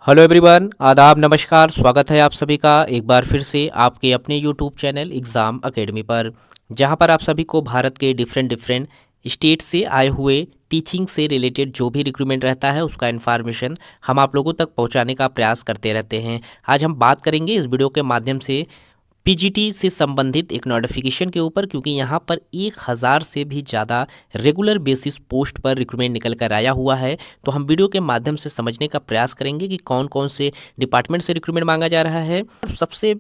Hello everyone, आदाब, नमस्कार। स्वागत है आप सभी का एक बार फिर से आपके अपने यूट्यूब चैनल एग्ज़ाम एकेडमी पर, जहां पर आप सभी को भारत के डिफरेंट डिफरेंट स्टेट से आए हुए टीचिंग से रिलेटेड जो भी रिक्रूटमेंट रहता है उसका इन्फॉर्मेशन हम आप लोगों तक पहुंचाने का प्रयास करते रहते हैं। आज हम बात करेंगे इस वीडियो के माध्यम से पीजीटी से संबंधित एक नोटिफिकेशन के ऊपर, क्योंकि यहाँ पर 1000 से भी ज़्यादा रेगुलर बेसिस पोस्ट पर रिक्रूटमेंट निकल कर आया हुआ है। तो हम वीडियो के माध्यम से समझने का प्रयास करेंगे कि कौन कौन से डिपार्टमेंट से रिक्रूटमेंट मांगा जा रहा है। और सबसे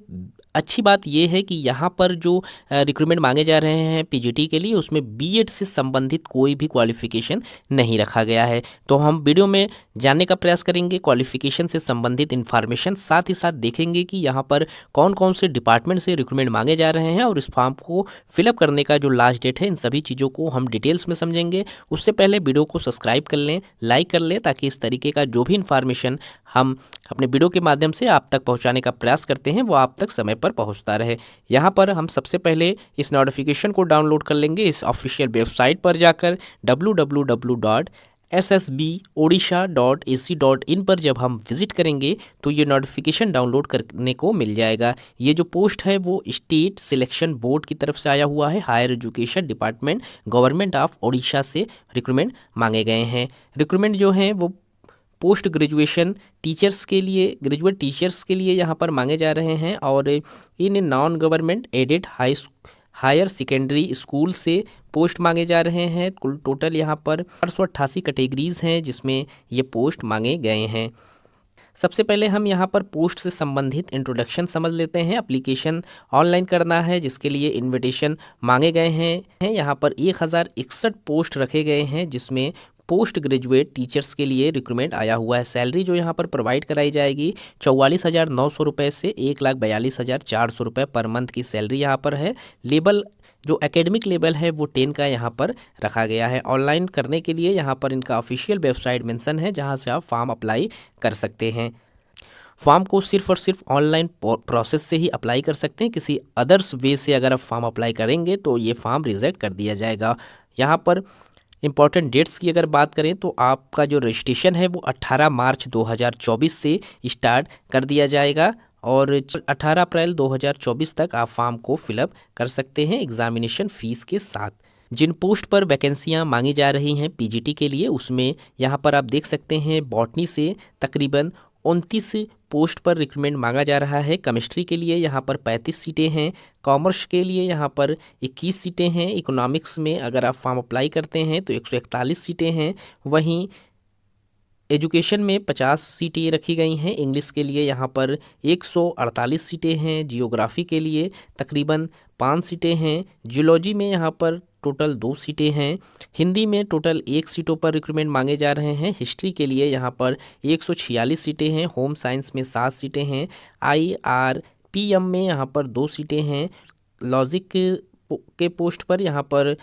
अच्छी बात यह है कि यहाँ पर जो रिक्रूटमेंट मांगे जा रहे हैं पीजीटी के लिए, उसमें बीएड से संबंधित कोई भी क्वालिफिकेशन नहीं रखा गया है। तो हम वीडियो में जानने का प्रयास करेंगे क्वालिफिकेशन से संबंधित इन्फॉर्मेशन, साथ ही साथ देखेंगे कि यहाँ पर कौन कौन से डिपार्टमेंट से रिक्रूटमेंट मांगे जा रहे हैं और इस फॉर्म को फिलअप करने का जो लास्ट डेट है, इन सभी चीज़ों को हम डिटेल्स में समझेंगे। उससे पहले वीडियो को सब्सक्राइब कर लें, लाइक कर लें, ताकि इस तरीके का जो भी इन्फॉर्मेशन हम अपने वीडियो के माध्यम से आप तक पहुंचाने का प्रयास करते हैं वो आप तक समय पर पहुंचता रहे। यहाँ पर हम सबसे पहले इस नोटिफिकेशन को डाउनलोड कर लेंगे इस ऑफिशियल वेबसाइट पर जाकर www.ssbodisha.ac.in पर जब हम विजिट करेंगे तो ये नोटिफिकेशन डाउनलोड करने को मिल जाएगा। ये जो पोस्ट है वो स्टेट सिलेक्शन बोर्ड की तरफ से आया हुआ है। Higher education department, government of Odisha से रिक्रूटमेंट मांगे गए हैं। रिक्रूटमेंट जो हैं वो पोस्ट ग्रेजुएशन टीचर्स के लिए, ग्रेजुएट टीचर्स के लिए यहाँ पर मांगे जा रहे हैं, और इन non government aided higher secondary school से पोस्ट मांगे जा रहे हैं। कुल टोटल यहाँ पर 488 कैटेगरीज हैं जिसमें ये पोस्ट मांगे गए हैं। सबसे पहले हम यहाँ पर पोस्ट से संबंधित इंट्रोडक्शन समझ लेते हैं। एप्लीकेशन ऑनलाइन करना है जिसके लिए इनविटेशन मांगे गए हैं। यहाँ पर 1061 पोस्ट रखे गए हैं जिसमें पोस्ट ग्रेजुएट टीचर्स के लिए रिक्रूटमेंट आया हुआ है। सैलरी जो यहाँ पर प्रोवाइड कराई जाएगी 44,900 रुपये से 1,42,400 रुपये पर मंथ की सैलरी यहाँ पर है। लेवल जो एकेडमिक लेवल है वो 10 का यहाँ पर रखा गया है। ऑनलाइन करने के लिए यहाँ पर इनका ऑफिशियल वेबसाइट मेंशन है जहाँ से आप फॉर्म अप्लाई कर सकते हैं। फॉर्म को सिर्फ और सिर्फ ऑनलाइन प्रोसेस से ही अप्लाई कर सकते हैं। किसी अदर्स वे से अगर आप फॉर्म अप्लाई करेंगे तो ये फॉर्म रिजेक्ट कर दिया जाएगा। यहाँ पर इंपॉर्टेंट डेट्स की अगर बात करें तो आपका जो रजिस्ट्रेशन है वो 18 मार्च 2024 से स्टार्ट कर दिया जाएगा और 18 अप्रैल 2024 तक आप फॉर्म को फिलअप कर सकते हैं एग्जामिनेशन फीस के साथ। जिन पोस्ट पर वैकेंसियां मांगी जा रही हैं पीजीटी के लिए, उसमें यहाँ पर आप देख सकते हैं बॉटनी से तकरीबन 29 पोस्ट पर रिक्रूटमेंट मांगा जा रहा है। केमिस्ट्री के लिए यहाँ पर 35 सीटें हैं। कॉमर्स के लिए यहाँ पर 21 सीटें हैं। इकोनॉमिक्स में अगर आप फॉर्म अप्लाई करते हैं तो 141 सीटें हैं। वहीं एजुकेशन में 50 सीटें रखी गई हैं। इंग्लिश के लिए यहाँ पर 148 सीटें हैं। जियोग्राफी के लिए तकरीबन 5 सीटें हैं। जियोलॉजी में यहाँ पर टोटल 2 सीटें हैं। हिंदी में टोटल 1 सीटों पर रिक्रूटमेंट मांगे जा रहे हैं। हिस्ट्री के लिए यहाँ पर 146 सीटें हैं। होम साइंस में 7 सीटें हैं। IRPM में यहाँ पर 2 सीटें हैं। लॉजिक के पोस्ट पर यहाँ पर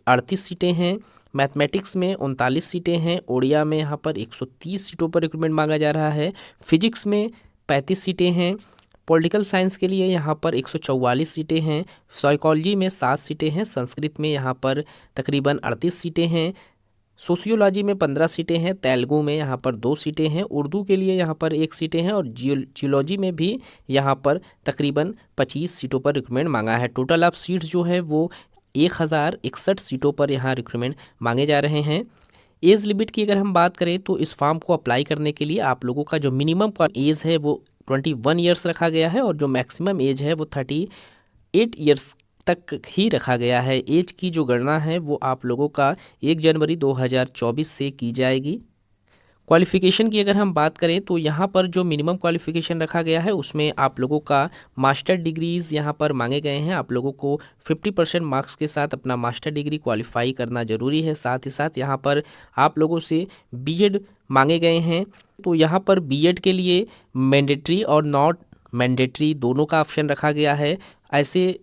38 सीटें हैं। मैथमेटिक्स में 39 सीटें हैं। ओडिया में यहाँ पर 130 सीटों पर रिक्रूटमेंट मांगा जा रहा है। फिजिक्स में 35 सीटें हैं। पॉलिटिकल साइंस के लिए यहाँ पर 144 सीटें हैं। साइकोलॉजी में 7 सीटें हैं। संस्कृत में यहाँ पर तकरीबन 38 सीटें हैं। सोशियोलॉजी में 15 सीटें हैं। तेलुगु में यहाँ पर 2 सीटें हैं। उर्दू के लिए यहाँ पर 1 सीटें हैं और जियोलॉजी में भी यहाँ पर तकरीबन 25 सीटों पर रिक्रूटमेंट मांगा है। टोटल ऑफ सीट्स जो है वो 1061 सीटों पर यहाँ रिक्रूटमेंट मांगे जा रहे हैं। एज लिमिट की अगर हम बात करें तो इस फॉर्म को अप्लाई करने के लिए आप लोगों का जो मिनिमम एज है वो 21 ईयर्स रखा गया है और जो मैक्सिमम एज है वो 38 ईयर्स तक ही रखा गया है। एज की जो गणना है वो आप लोगों का 1 जनवरी 2024 से की जाएगी। क्वालिफ़िकेशन की अगर हम बात करें तो यहाँ पर जो मिनिमम क्वालिफ़िकेशन रखा गया है उसमें आप लोगों का मास्टर डिग्रीज़ यहाँ पर मांगे गए हैं। आप लोगों को 50% मार्क्स के साथ अपना मास्टर डिग्री क्वालिफाई करना ज़रूरी है। साथ ही साथ यहाँ पर आप लोगों से बीएड मांगे गए हैं। तो यहाँ पर बीएड के लिए मैंडेटरी और नॉट मैंडेटरी दोनों का ऑप्शन रखा गया है। ऐसे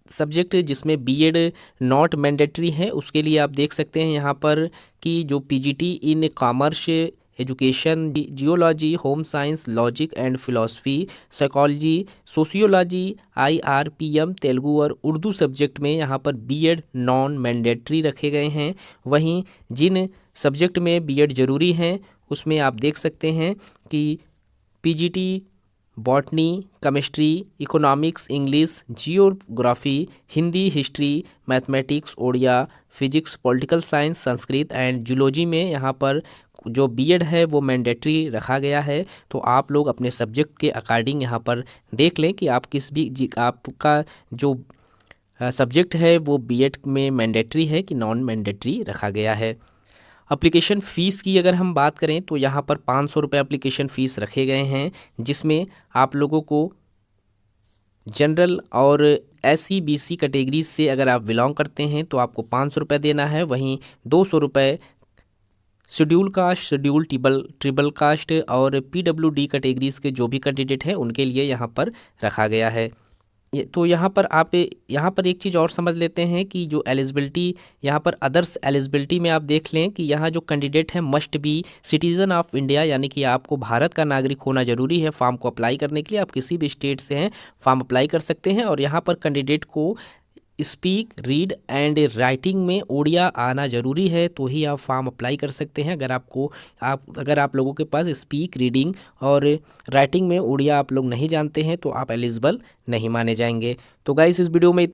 सब्जेक्ट जिसमें बीएड नॉट मैंडेटरी है उसके लिए आप देख सकते हैं यहाँ पर कि जो PGT in commerce, education, geology, home science, logic and philosophy, psychology, sociology, IRPM, Telugu और उर्दू सब्जेक्ट में यहाँ पर बीएड नॉन मैंडेटरी रखे गए हैं। वहीं जिन सब्जेक्ट में बीएड ज़रूरी हैं उसमें आप देख सकते हैं कि PGT botany, chemistry, economics, English, geography, Hindi, history, mathematics, Odia, physics, political science, Sanskrit and zoology में यहाँ पर जो बीएड है वो मैंडेटरी रखा गया है। तो आप लोग अपने सब्जेक्ट के अकॉर्डिंग यहाँ पर देख लें कि आप किस भी आपका जो सब्जेक्ट है वो बीएड में मैंडेटरी है कि नॉन मैंडेटरी रखा गया है। एप्लीकेशन फ़ीस की अगर हम बात करें तो यहाँ पर 500 रुपये एप्लीकेशन फ़ीस रखे गए हैं, जिसमें आप लोगों को जनरल और एससी बीसी कैटेगरी से अगर आप बिलोंग करते हैं तो आपको 500 रुपये देना है। वहीं 200 रुपये शेड्यूल कास्ट, शेड्यूल ट्रिबल कास्ट और पीडब्ल्यूडी कैटेगरीज के जो भी कैंडिडेट हैं उनके लिए यहाँ पर रखा गया है। तो यहाँ पर एक चीज़ और समझ लेते हैं कि जो एलिजिबिलिटी यहाँ पर अदर्स एलिजिबिलिटी में आप देख लें कि यहाँ जो कैंडिडेट है must be citizen of India, यानी कि आपको भारत का नागरिक होना जरूरी है फॉर्म को अप्लाई करने के लिए। आप किसी भी स्टेट से हैं फॉर्म अप्लाई कर सकते हैं। और यहाँ पर कैंडिडेट को स्पीक, रीड एंड राइटिंग में ओडिया आना जरूरी है, तो ही आप फॉर्म अप्लाई कर सकते हैं। अगर आप लोगों के पास स्पीक, रीडिंग और राइटिंग में ओडिया आप लोग नहीं जानते हैं तो आप एलिजिबल नहीं माने जाएंगे। तो गाइस इस वीडियो में